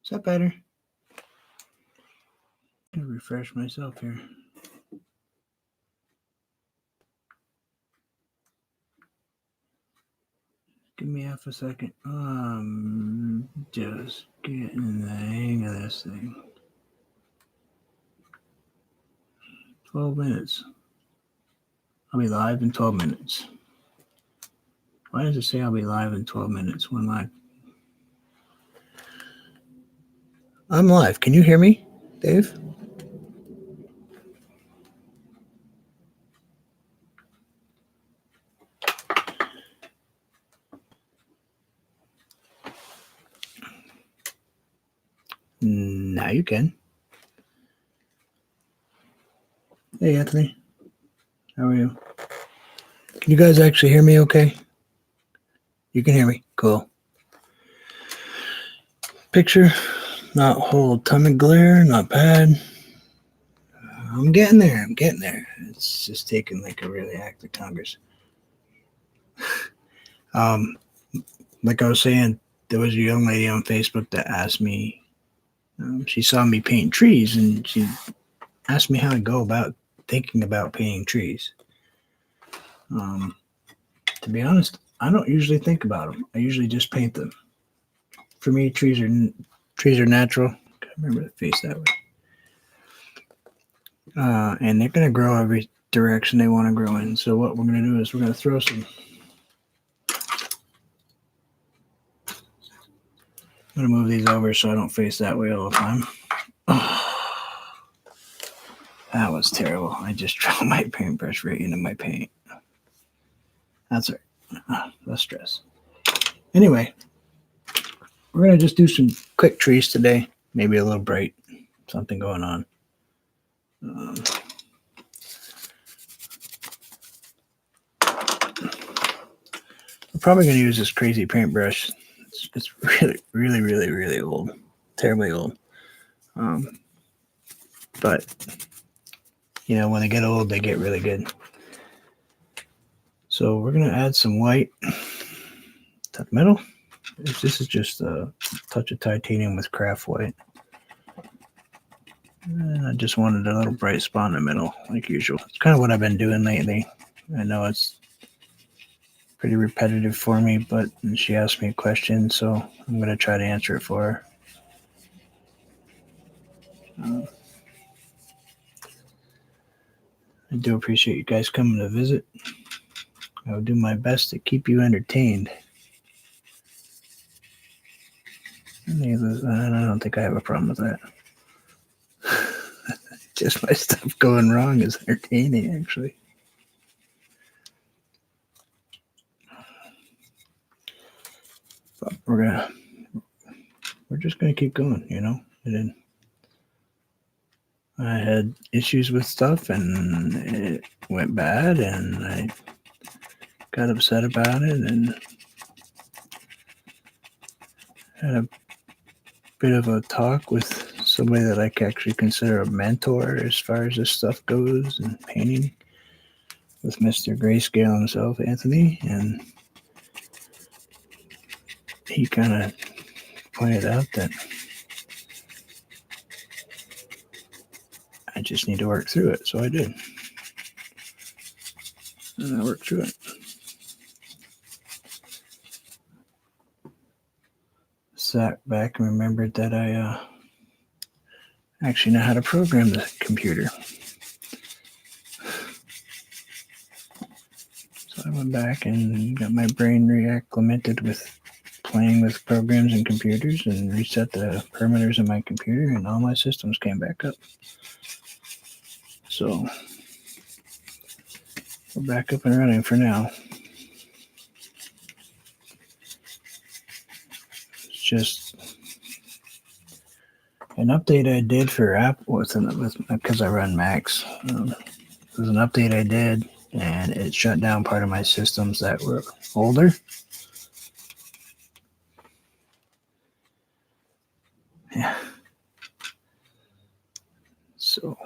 Is that better? I'm gonna refresh myself here. Give me half a second. Just getting the hang of this thing. 12 minutes. I'll be live in 12 minutes. Why does it say I'll be live in 12 minutes? When live? I'm live. Can you hear me, Dave? Now you can. Hey, Anthony. How are you? Can you guys actually hear me okay? You can hear me. Cool. Picture, not whole ton of glare, not bad. I'm getting there. It's just taking like a really active Congress. Like I was saying, there was a young lady on Facebook that asked me, she saw me paint trees and she asked me how I go about thinking about painting trees. To be honest, I don't usually think about them. I usually just paint them. For me, trees are natural. Remember to face that way. And they're going to grow every direction they want to grow in. So what we're going to do is we're going to throw some. I'm going to move these over so I don't face that way all the time. Oh, that was terrible. I just dropped my paintbrush right into my paint. That's all right. Less stress. Anyway, we're going to just do some quick trees today. Maybe a little bright. Something going on. I'm probably going to use this crazy paintbrush. It's really old. Terribly old. But, when they get old, they get really good. So we're going to add some white to the middle. This is just a touch of titanium with craft white. And I just wanted a little bright spot in the middle, like usual. It's kind of what I've been doing lately. I know it's pretty repetitive for me, but she asked me a question, so I'm going to try to answer it for her. I do appreciate you guys coming to visit. I'll do my best to keep you entertained. I don't think I have a problem with that. Just my stuff going wrong is entertaining, actually. But we're just gonna keep going, And I had issues with stuff, and it went bad, and I got upset about it, and had a bit of a talk with somebody that I can actually consider a mentor as far as this stuff goes and painting, with Mr. Grayscale himself, Anthony, and he kind of pointed out that I just need to work through it. So I did. And I worked through it. Sat back and remembered that I actually know how to program the computer. So I went back and got my brain reacclimated with playing with programs and computers and reset the parameters in my computer, and all my systems came back up. So we're back up and running for now. It's just an update I did for Apple because I run Macs. It was an update I did, and it shut down part of my systems that were older. Yeah. So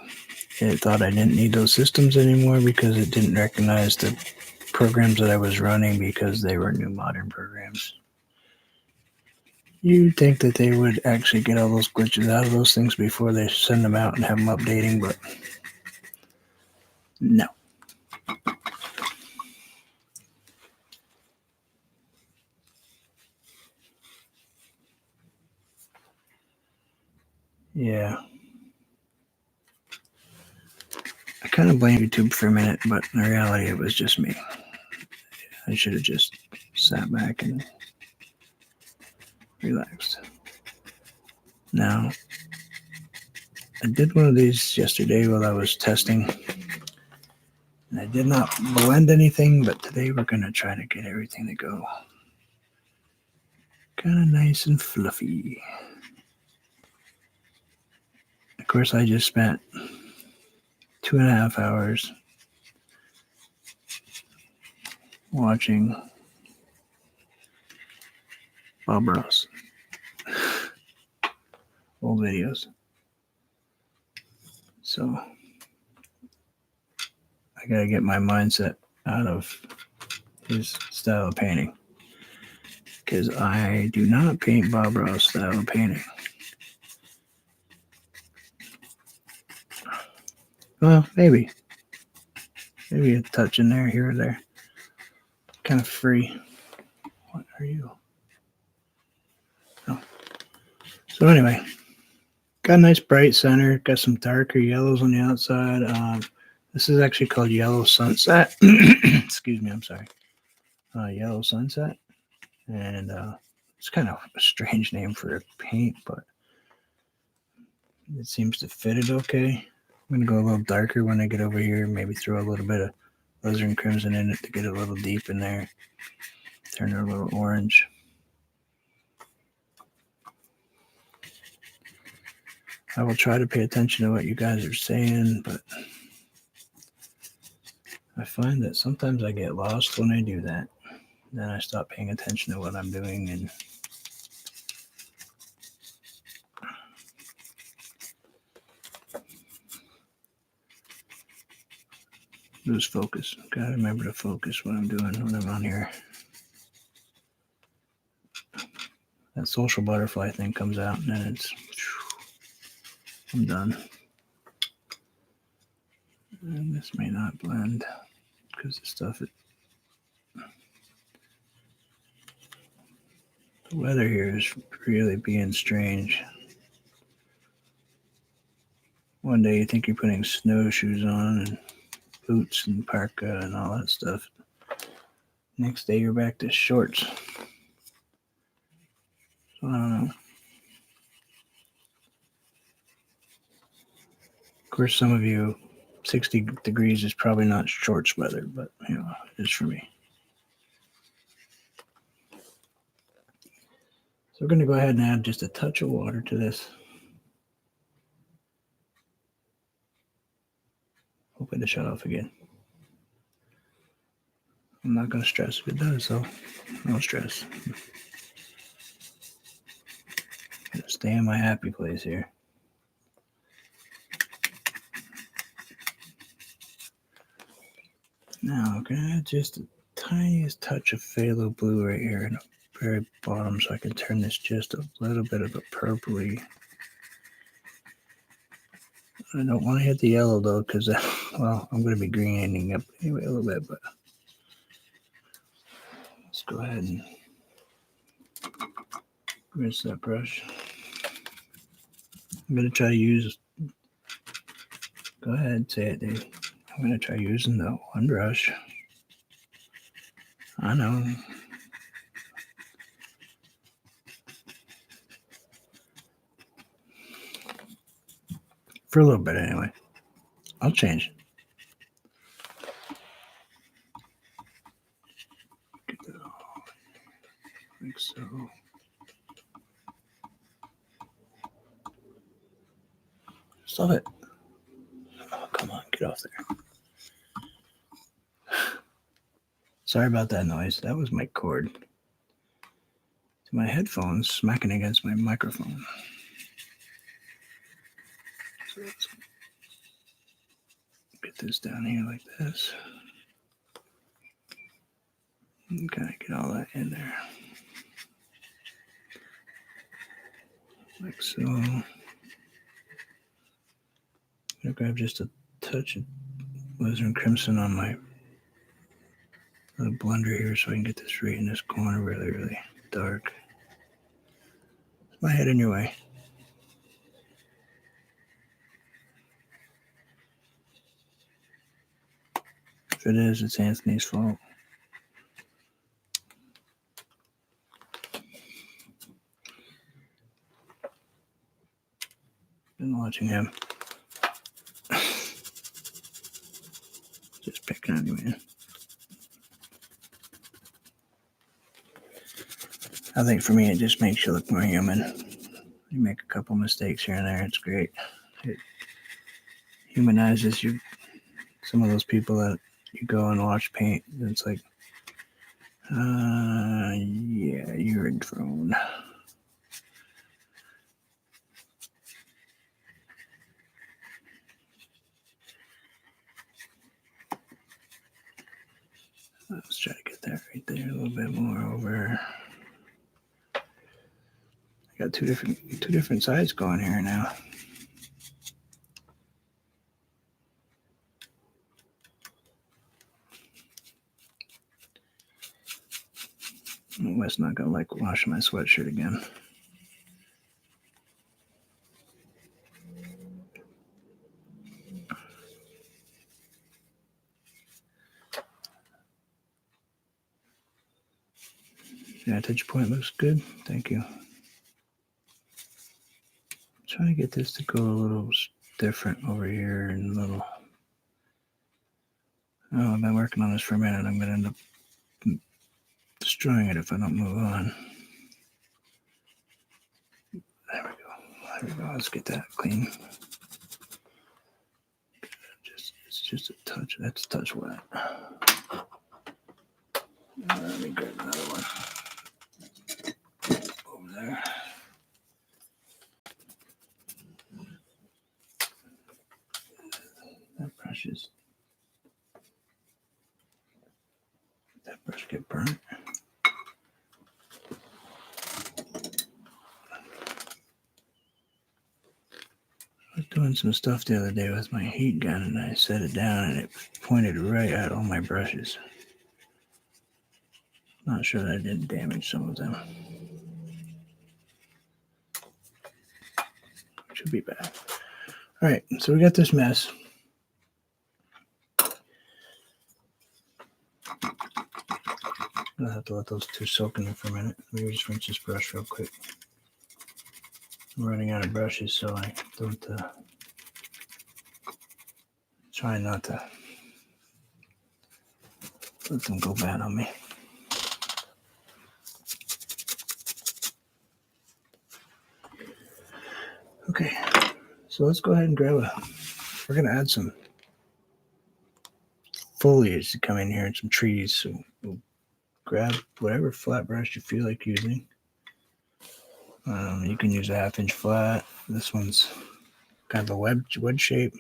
it thought I didn't need those systems anymore because it didn't recognize the programs that I was running because they were new modern programs. You'd think that they would actually get all those glitches out of those things before they send them out and have them updating, but no. Yeah. I kind of blame YouTube for a minute, but in reality, it was just me. I should have just sat back and relaxed. Now, I did one of these yesterday while I was testing, and I did not blend anything, but today we're going to try to get everything to go kind of nice and fluffy. Of course, I just spent 2.5 hours watching Bob Ross old videos. So I got to get my mindset out of his style of painting, because I do not paint Bob Ross style of painting. Well, maybe a touch in there, here or there. Kind of free. What are you? Oh. So anyway, got a nice bright center. Got some darker yellows on the outside. This is actually called Yellow Sunset. Excuse me, I'm sorry. Yellow Sunset. And it's kind of a strange name for a paint, but it seems to fit it okay. I'm going to go a little darker when I get over here. Maybe throw a little bit of alizarin crimson in it to get it a little deep in there. Turn it a little orange. I will try to pay attention to what you guys are saying, but I find that sometimes I get lost when I do that. Then I stop paying attention to what I'm doing and lose focus. Gotta remember to focus what I'm doing when I'm on here. That social butterfly thing comes out and then I'm done. And this may not blend because the stuff the weather here is really being strange. One day you think you're putting snowshoes on and boots and parka and all that stuff. Next day you're back to shorts. So I don't know. Of course, some of you, 60 degrees is probably not shorts weather, but you know, it is for me. So we're going to go ahead and add just a touch of water to this. Hopefully to shut off again. I'm not going to stress if it does, so no stress. I'm going to stay in my happy place here. Now I'm going to add just the tiniest touch of phthalo blue right here in the very bottom, so I can turn this just a little bit of a purpley. I don't want to hit the yellow though, because well, I'm going to be greening up anyway a little bit, but let's go ahead and rinse that brush. I'm going to try to use, go ahead, say it, Dave. I'm going to try using the one brush. I know. For a little bit anyway. I'll change it. Get that all like so. Stop it. Oh, come on, get off there. Sorry about that noise. That was my cord to my headphones smacking against my microphone. So let's get this down here like this. And kind of get all that in there. like so. I'm gonna grab just a touch of alizarin crimson on my little blender here so I can get this right in this corner really, really dark. Is my head in your way? If it is, it's Anthony's fault. Been watching him. Just picking on you, man. I think for me, it just makes you look more human. You make a couple mistakes here and there, it's great. It humanizes you. Some of those people that you go and watch paint, it's like, yeah, you're a drone. Let's try to get that right there a little bit more over. I got two different sides going here now. Wes not gonna like washing my sweatshirt again. Yeah, touch point looks good. Thank you. I'm trying to get this to go a little different over here and a little. Oh, I've been working on this for a minute. I'm gonna end up destroying it if I don't move on. There we go. There we go. Let's get that clean. It's just a touch. That's a touch wet. Let me grab another one over there. That brush get burnt. I was doing some stuff the other day with my heat gun and I set it down and it pointed right at all my brushes. Not sure that I didn't damage some of them. Should be back. All right, so we got this mess. I'll have to let those two soak in there for a minute. Let me just rinse this brush real quick. I'm running out of brushes, so I don't try not to let them go bad on me. Okay, so let's go ahead and grab we're going to add some foliage to come in here and some trees. So we'll grab whatever flat brush you feel like using. You can use a 1/2 inch flat. This one's kind of a wedge shape.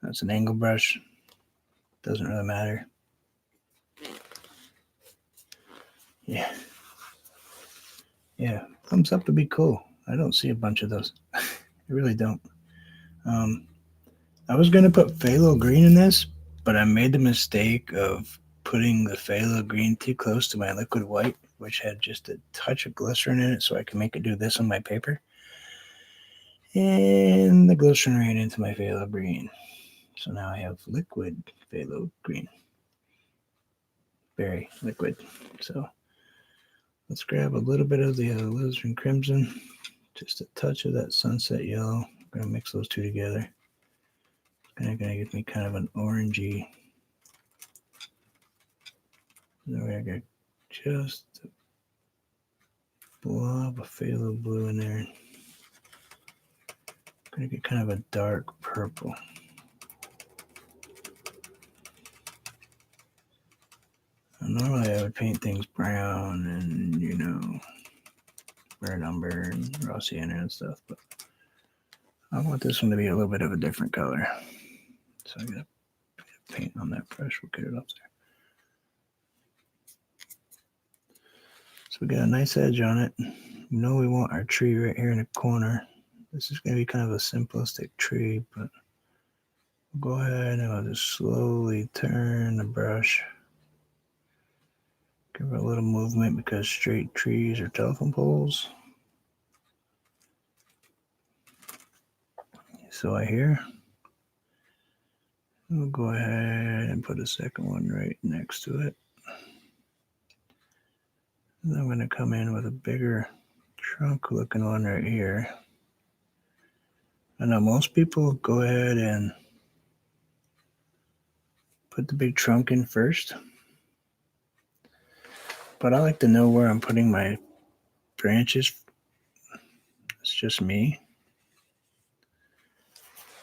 That's an angle brush. Doesn't really matter. Yeah, thumbs up would be cool. I don't see a bunch of those. I really don't. I was going to put phthalo green in this, but I made the mistake of putting the phthalo green too close to my liquid white, which had just a touch of glycerin in it so I can make it do this on my paper. And the glycerin ran into my phthalo green. So now I have liquid phthalo green. Very liquid. So let's grab a little bit of the alizarin crimson, just a touch of that sunset yellow. I'm going to mix those two together. It's going to give me kind of an orangey. There I got just a blob of phthalo blue in there. I'm going to get kind of a dark purple. Normally I would paint things brown and, burnt umber and raw sienna and stuff, but I want this one to be a little bit of a different color. So I got to paint on that brush. We'll get it up there. So we got a nice edge on it. We want our tree right here in the corner. This is going to be kind of a simplistic tree, but we'll go ahead and I'll just slowly turn the brush. Give it a little movement because straight trees are telephone poles. So I hear. We'll go ahead and put a second one right next to it. And I'm going to come in with a bigger trunk looking one right here. I know most people go ahead and put the big trunk in first, but I like to know where I'm putting my branches. It's just me.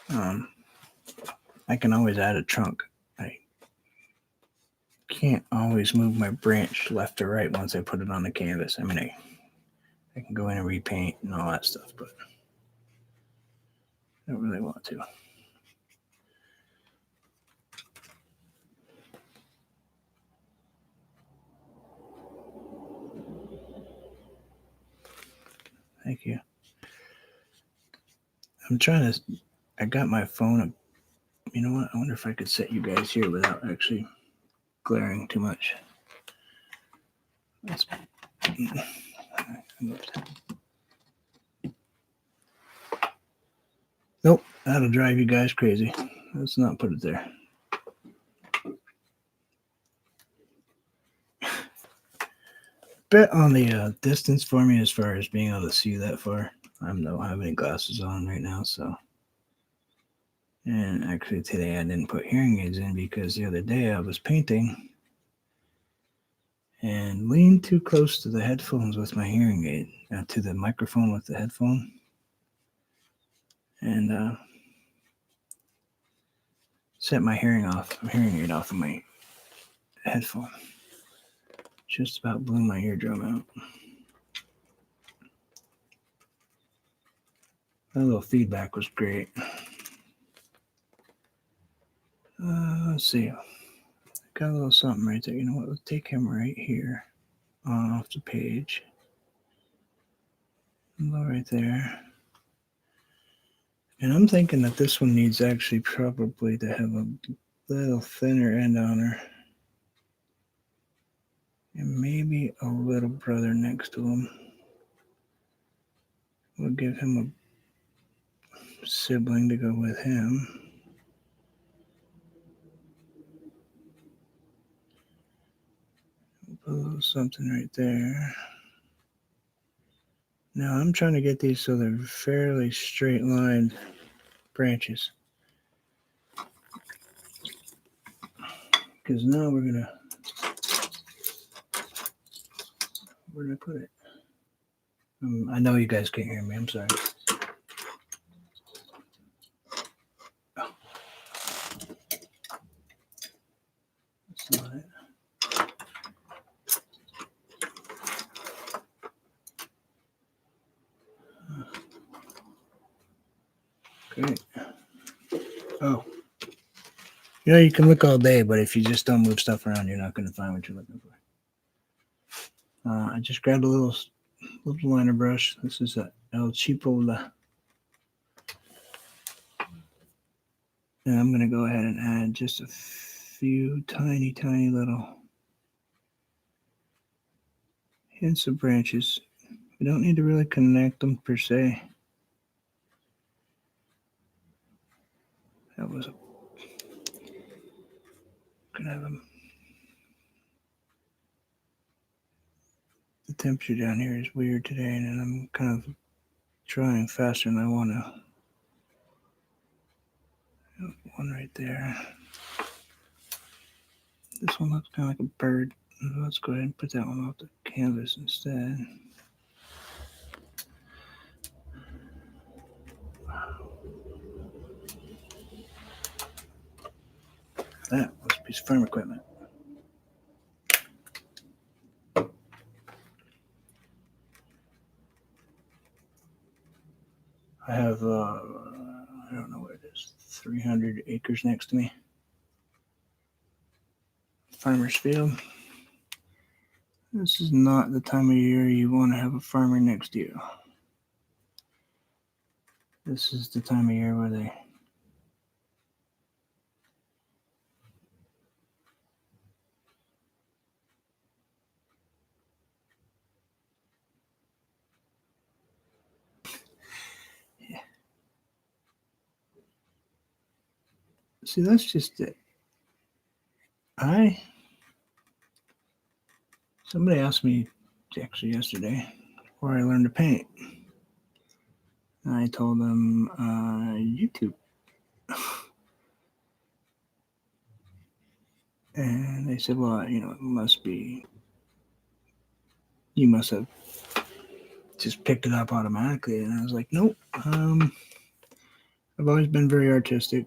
I can always add a trunk. I can't always move my branch left or right once I put it on the canvas. I mean, I can go in and repaint and all that stuff, but I don't really want to. Thank you. I got my phone up. You know what? I wonder if I could set you guys here without actually glaring too much. Nope, that'll drive you guys crazy. Let's not put it there. Bet on the distance for me as far as being able to see that far. I don't have any glasses on right now, so. And actually today I didn't put hearing aids in because the other day I was painting and leaned too close to the headphones with my hearing aid, to the microphone with the headphone. And set my hearing aid off of my headphone. Just about blew my eardrum out. That little feedback was great. Let's see. Got a little something right there. You know what? Let's take him right here off the page. Right there. And I'm thinking that this one needs actually probably to have a little thinner end on her. And maybe a little brother next to him. We'll give him a sibling to go with him. Put a little something right there. Now I'm trying to get these so they're fairly straight lined branches. Because now we're gonna where did I put it? I know you guys can't hear me. I'm sorry. Oh. That's not it. Great. Oh. You know, you can look all day, but if you just don't move stuff around, you're not going to find what you're looking for. I just grabbed a little liner brush. This is a El Chipotle. And I'm going to go ahead and add just a few tiny little hints of branches. We don't need to really connect them per se. That was gonna have them. The temperature down here is weird today, and I'm kind of trying faster than I want to. One right there. This one looks kind of like a bird. Let's go ahead and put that one off the canvas instead. That was a piece of farm equipment. I have, I don't know what it is, 300 acres next to me. Farmer's field. This is not the time of year you want to have a farmer next to you. This is the time of year where they see. That's just it. Somebody asked me actually yesterday where I learned to paint. And I told them YouTube. And they said, well, it must be, you must have just picked it up automatically. And I was like, nope. I've always been very artistic.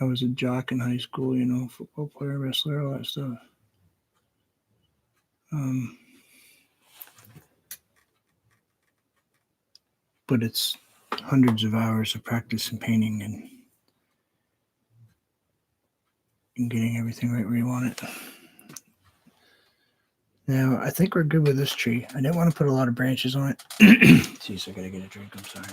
I was a jock in high school, football player, wrestler, all that stuff. But it's hundreds of hours of practice and painting and getting everything right where you want it. Now, I think we're good with this tree. I didn't want to put a lot of branches on it. Jeez, I gotta get a drink. I'm sorry.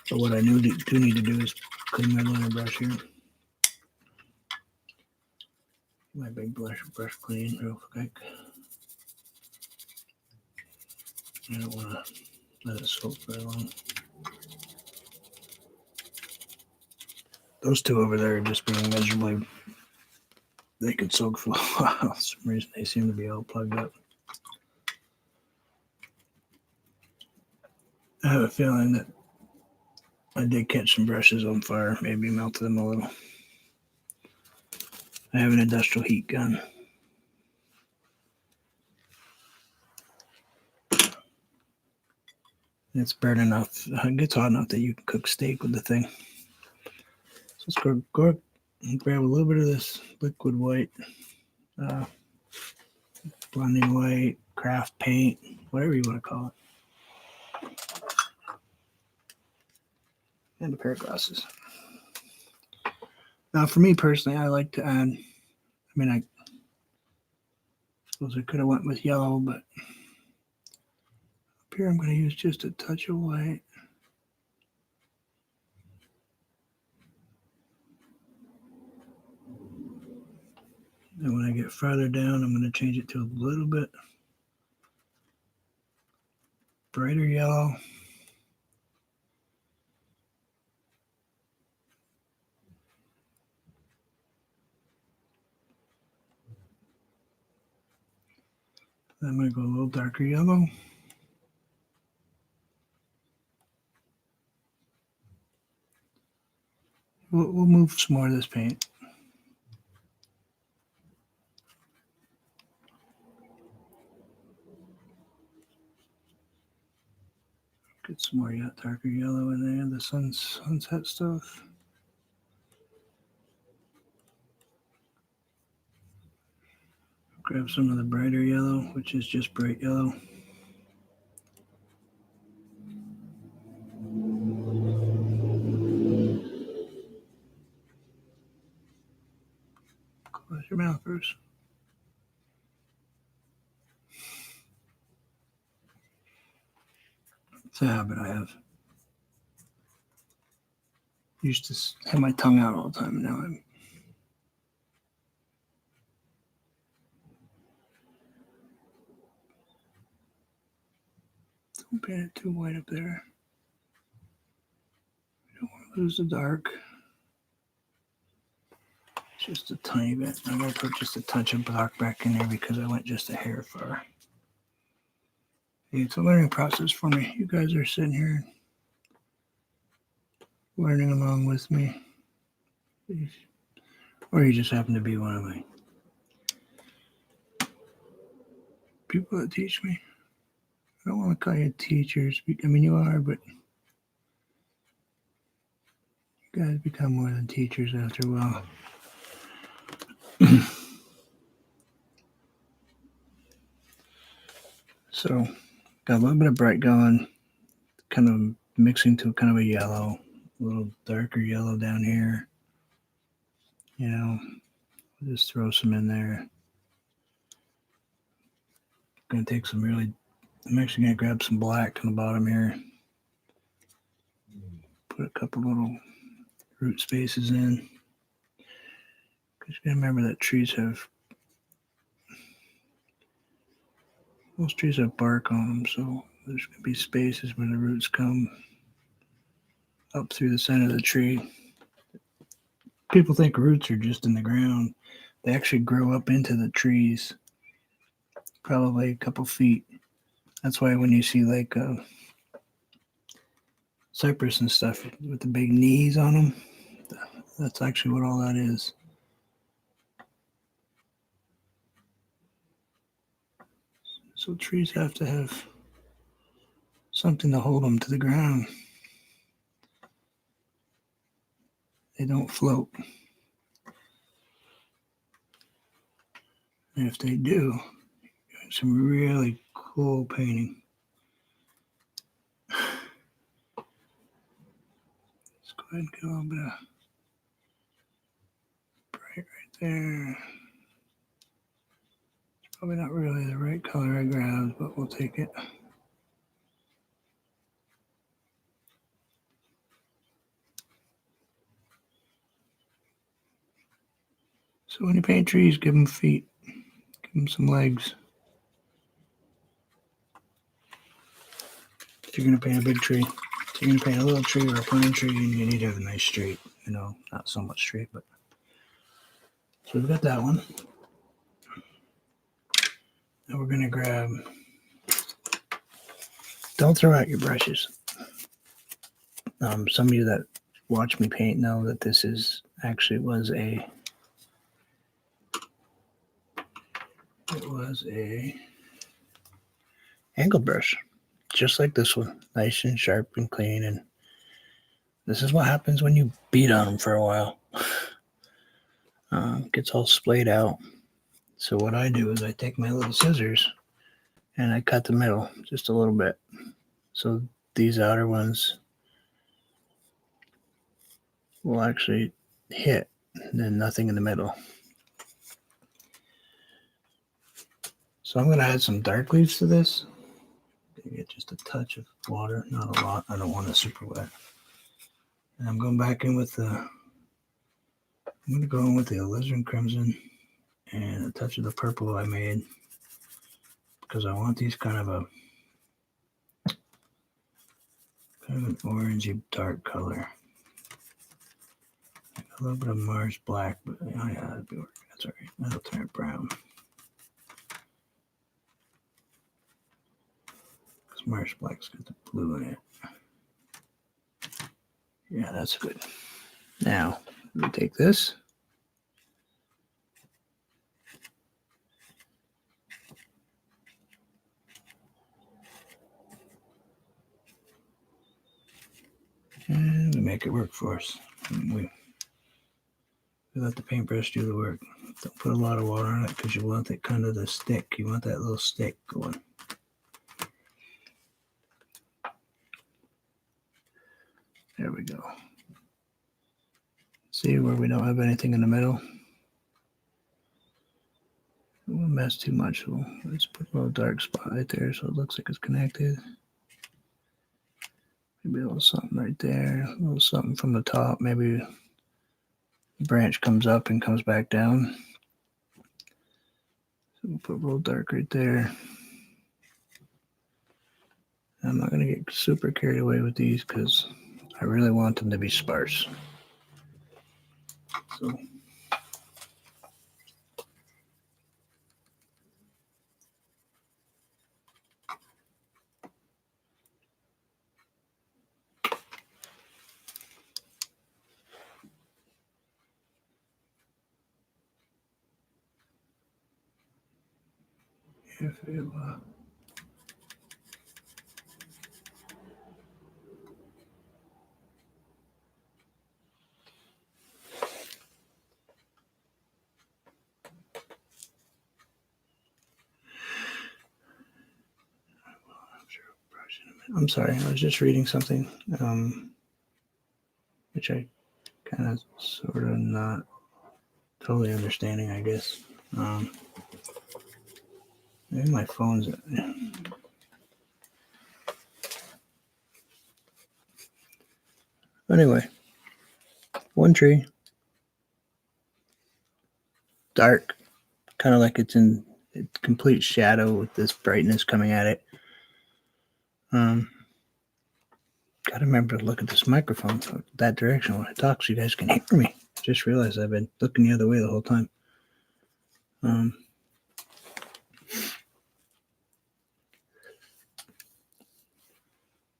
But what I do need to do is clean my liner brush here. My big brush clean real quick. I don't want to let it soak very long. Those two over there are just being miserably. They could soak for a while. For some reason, they seem to be all plugged up. I have a feeling that I did catch some brushes on fire, maybe melted them a little. I have an industrial heat gun. It's burnt enough. It gets hot enough that you can cook steak with the thing. So let's go and grab a little bit of this liquid white, blending white, craft paint, whatever you want to call it. And a pair of glasses. Now, for me personally, I like to add, I suppose I could have went with yellow, but up here I'm going to use just a touch of white. And when I get farther down, I'm going to change it to a little bit brighter yellow. Then I'm going to go a little darker yellow. We'll move some more of this paint. Get some more darker yellow in there, the sunset stuff. Grab some of the brighter yellow, which is just bright yellow. Close your mouth, Bruce. It's a habit I have. Used to have my tongue out all the time, and now I'm don't paint it too white up there. You don't want to lose the dark. Just a tiny bit. I'm going to put just a touch of black back in there because I went just a hair far. It's a learning process for me. You guys are sitting here learning along with me. Or you just happen to be one of my people that teach me. I don't want to call you teachers. I mean, you are, but you guys become more than teachers after a while. So, got a little bit of bright going, kind of mixing to kind of a yellow. a little darker yellow down here. You know, just throw some in there. Gonna take some really. I'm actually gonna grab some black on the bottom here. Put a couple little root spaces in. Because you gotta remember that most trees have bark on them, so there's gonna be spaces where the roots come up through the center of the tree. People think roots are just in the ground. They actually grow up into the trees, probably a couple feet. That's why when you see like cypress and stuff with the big knees on them, that's actually what all that is. So trees have to have something to hold them to the ground. They don't float. And if they do, some really cool painting. Let's go ahead and get a little bit of bright right there. It's probably not really the right color I grabbed, but we'll take it. So when you paint trees, give them feet, give them some legs. If you're going to paint a big tree, if you're going to paint a little tree or a pine tree, you need to have a nice straight, not so much straight, but. So we've got that one. Now we're going to grab, don't throw out your brushes. Some of you that watch me paint know that this was a angle brush, just like this one, nice and sharp and clean. And this is what happens when you beat on them for a while. Gets all splayed out. So what I do is I take my little scissors and I cut the middle just a little bit. So these outer ones will actually hit, and then nothing in the middle. So I'm going to add some dark leaves to this. Get just a touch of water, not a lot. I don't want it super wet. And I'm going back in with I'm going to go in with the alizarin crimson and a touch of the purple I made, because I want these kind of an orangey dark color. A little bit of Mars black, but yeah, that'll be working. That's all right. That'll turn it brown. Because Mars black's got the blue in it. Yeah, that's good. Now, we take this. And we make it work for us. We let the paintbrush do the work. Don't put a lot of water on it because you want that kind of the stick. You want that little stick going. There we go. See where we don't have anything in the middle? We won't mess too much. So let's put a little dark spot right there so it looks like it's connected. Maybe a little something right there. A little something from the top. Maybe the branch comes up and comes back down. So we'll put a little dark right there. I'm not going to get super carried away with these because I really want them to be sparse. So if it I'm sorry, I was just reading something. which I kind of sort of not totally understanding, I guess. Maybe my phone's. Anyway, one tree, dark, kind of like it's in complete shadow with this brightness coming at it. Gotta remember to look at this microphone so that direction when I talk so you guys can hear me. Just realized I've been looking the other way the whole time.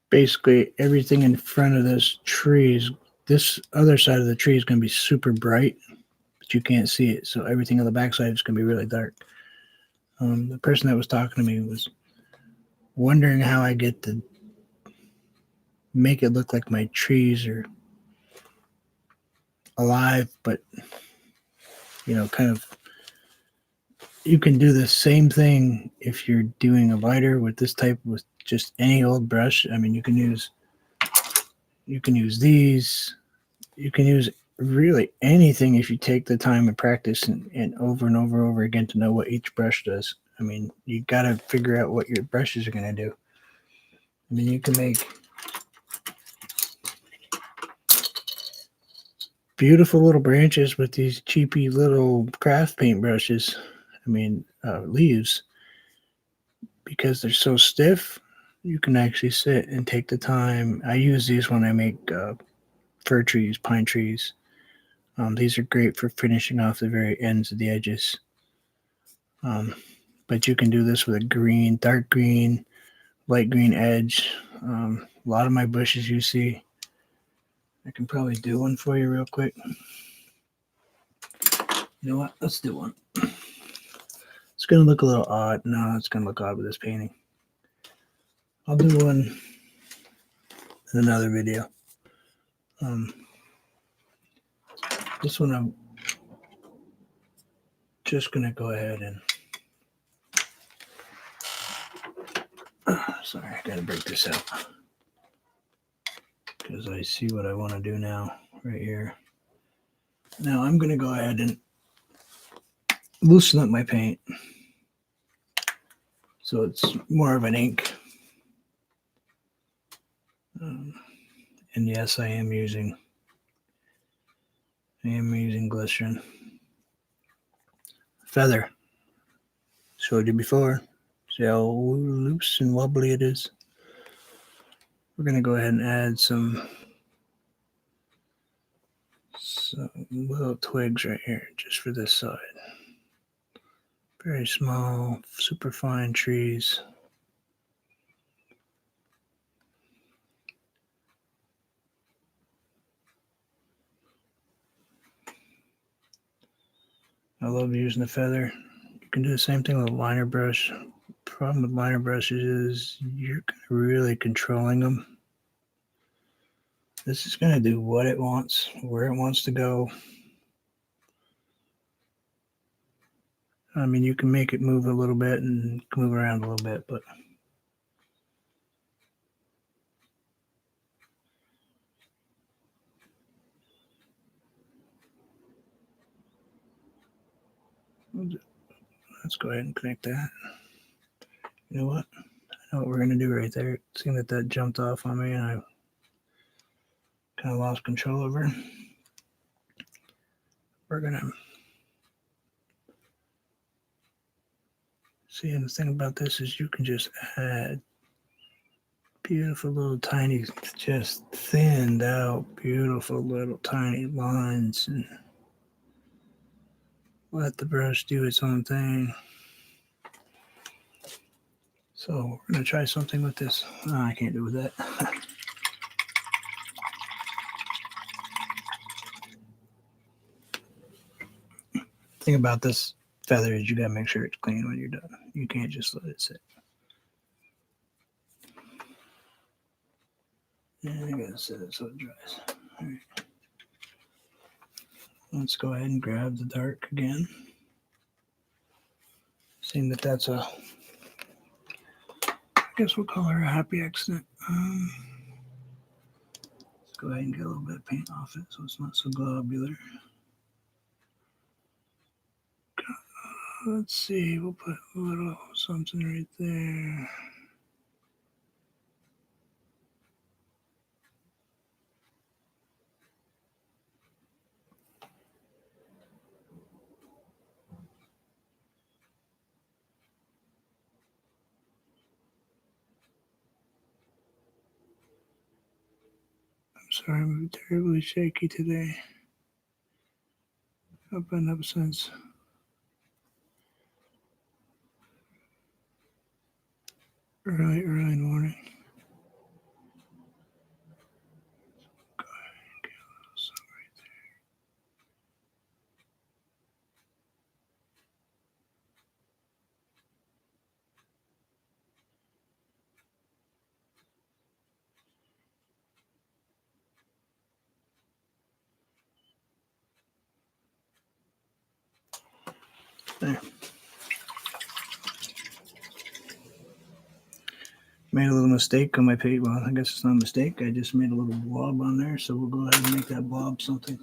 Basically, everything in front of this tree this other side of the tree is going to be super bright, but you can't see it. So everything on the backside is going to be really dark. The person that was talking to me was wondering how I get to make it look like my trees are alive, but kind of. You can do the same thing if you're doing a lighter with this type with just any old brush. I mean, you can use these. You can use really anything if you take the time and practice and over again to know what each brush does. I mean, you got to figure out what your brushes are going to do. I mean, you can make beautiful little branches with these cheapy little craft paint brushes. I mean, leaves, because they're so stiff. You can actually sit and take the time. I use these when I make fir trees, pine trees. These are great for finishing off the very ends of the edges. But you can do this with a green, dark green, light green edge. A lot of my bushes you see. I can probably do one for you real quick. You know what? Let's do one. It's going to look a little odd. No, it's going to look odd with this painting. I'll do one in another video. This one I'm just going to go ahead and... sorry, I got to break this out. Because I see what I want to do now, right here. Now I'm going to go ahead and loosen up my paint so it's more of an ink. And yes, I am using glycerin. Feather. Showed you before. See how loose and wobbly it is? We're going to go ahead and add some little twigs right here, just for this side. Very small, super fine trees. I love using the feather. You can do the same thing with a liner brush. The problem with liner brushes is you're really controlling them. This is going to do what it wants, where it wants to go. I mean, you can make it move a little bit and move around a little bit, but let's go ahead and connect that. You know what? I know what we're going to do right there. It seemed that jumped off on me and I kind of lost control over it. We're going to see, and the thing about this is you can just add beautiful little tiny, just thinned out, beautiful little tiny lines and let the brush do its own thing. So we're going to try something with this. Oh, I can't do with that. Thing about this feather is you got to make sure it's clean when you're done. You can't just let it sit. Yeah, I got to set it so it dries. All right. Let's go ahead and grab the dark again. Seeing that's a... I guess we'll call her a happy accident. Go ahead and get a little bit of paint off it so it's not so globular. Let's see, we'll put a little something right there. I'm sorry, I'm terribly shaky today. I've been up since early morning. Go ahead and get a little something right there. Made a little mistake on my paint. Well, I guess it's not a mistake. I just made a little blob on there, so we'll go ahead and make that blob something.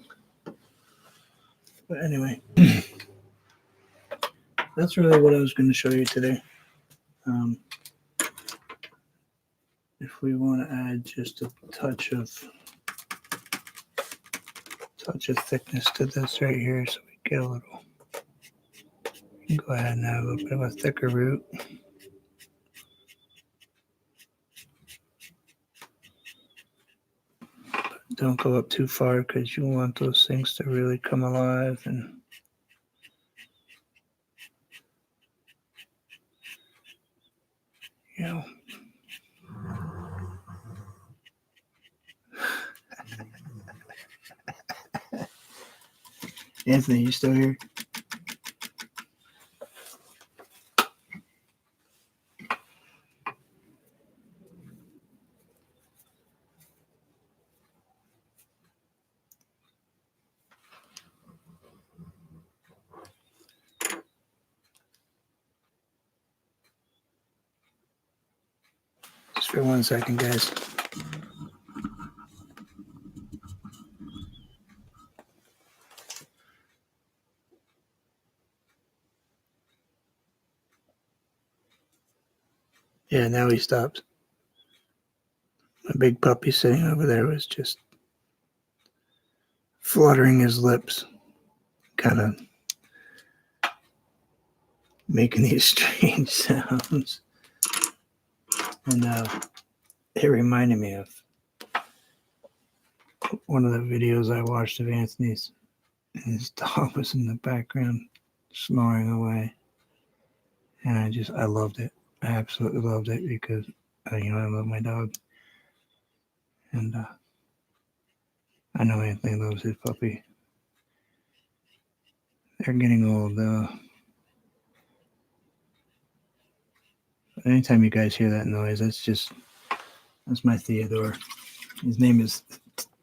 But anyway, that's really what I was going to show you today. If we want to add just a touch of thickness to this right here, so we get a little. Go ahead and have a little bit of a thicker root. Don't go up too far because you want those things to really come alive and you know. Anthony, you still here? Just for 1 second, guys. Yeah, now he stops. My big puppy sitting over there was just fluttering his lips, kind of making these strange sounds. And it reminded me of one of the videos I watched of Anthony's. And his dog was in the background snoring away. And I loved it. I absolutely loved it because, I love my dog. And I know Anthony loves his puppy. They're getting old. Anytime you guys hear that noise, that's my Theodore. His name is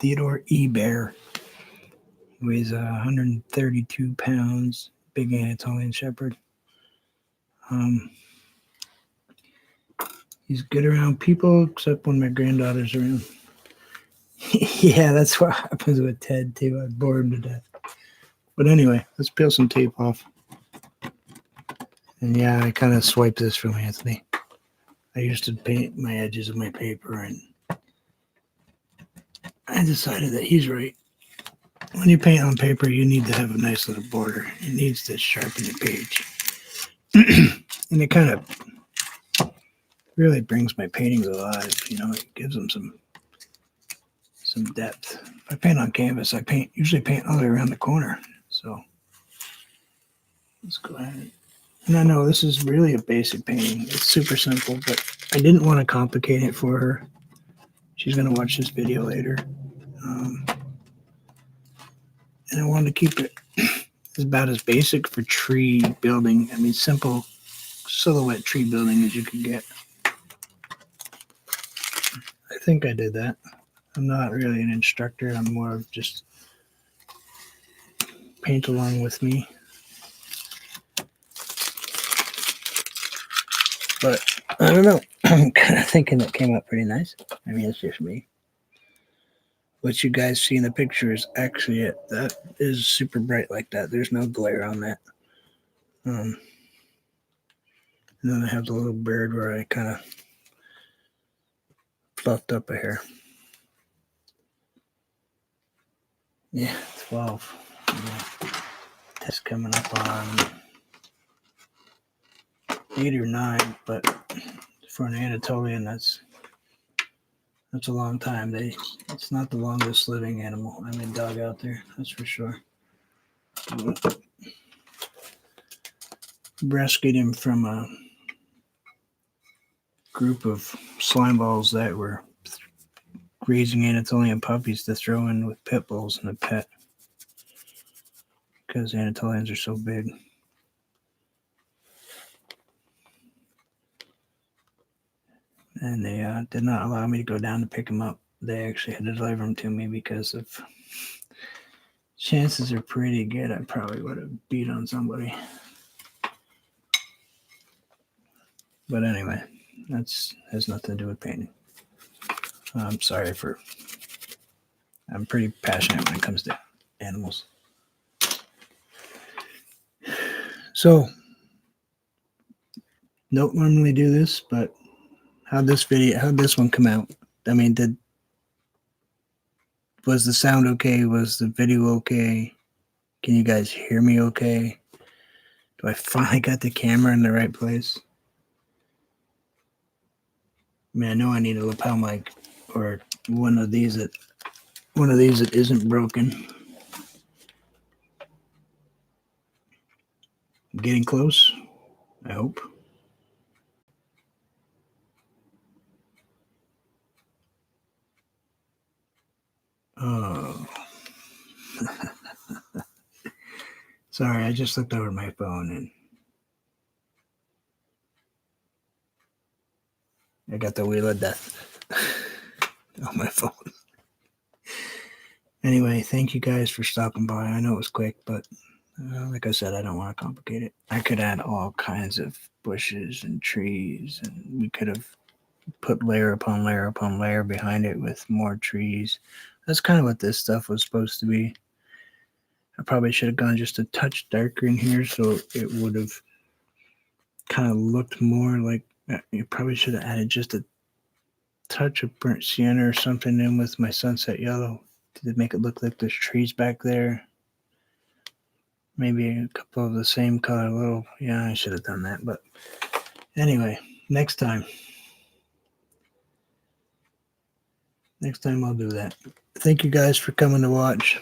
Theodore E. Bear. He weighs 132 pounds. Big Anatolian Shepherd. He's good around people, except when my granddaughter's around. Yeah, that's what happens with Ted, too. I bore him to death. But anyway, let's peel some tape off. And yeah, I kind of swiped this from Anthony. I used to paint my edges of my paper, and I decided that he's right. When you paint on paper, you need to have a nice little border. It needs to sharpen the page. And it kind of really brings my paintings alive. It gives them some depth. If I paint on canvas, I usually paint all the way around the corner. So let's go ahead. And I know this is really a basic painting. It's super simple, but I didn't want to complicate it for her. She's going to watch this video later. And I wanted to keep it about as basic for tree building. I mean, simple silhouette tree building as you can get. I think I did that. I'm not really an instructor. I'm more of just paint along with me. But I don't know. I'm kind of thinking it came out pretty nice. I mean, it's just me. what you guys see in the picture is actually it. That is super bright like that. There's no glare on that. And then I have the little bird where I kind of fluffed up a hair. Yeah, 12. Yeah. Test coming up on 8 or 9, but for an Anatolian, that's a long time. It's not the longest living animal. I mean, dog out there, that's for sure. Rescued him from a group of slime balls that were raising Anatolian puppies to throw in with pit bulls and a pet, because Anatolians are so big. And they did not allow me to go down to pick them up. They actually had to deliver them to me because of chances are pretty good I probably would have beat on somebody. But anyway, that's has nothing to do with painting. I'm pretty passionate when it comes to animals. So, don't normally do this, but how'd this one come out? I mean, was the sound okay? Was the video okay? Can you guys hear me okay? Do I finally got the camera in the right place? I mean, I know I need a lapel mic or one of these that isn't broken. Getting close, I hope. Oh. Sorry, I just looked over my phone and I got the wheel of death on my phone. Anyway, thank you guys for stopping by. I know it was quick, but like I said, I don't want to complicate it. I could add all kinds of bushes and trees, and we could have put layer upon layer upon layer behind it with more trees. That's kind of what this stuff was supposed to be. I probably should have gone just a touch darker in here so it would have kind of looked more like, you probably should have added just a touch of burnt sienna or something in with my sunset yellow to make it look like there's trees back there. Maybe a couple of the same color, I should have done that. But anyway, next time I'll do that. Thank you guys for coming to watch.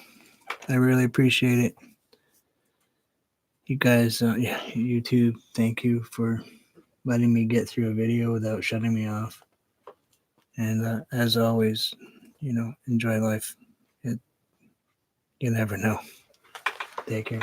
I really appreciate it. You guys, YouTube, thank you for letting me get through a video without shutting me off. And as always, enjoy life. You never know. Take care.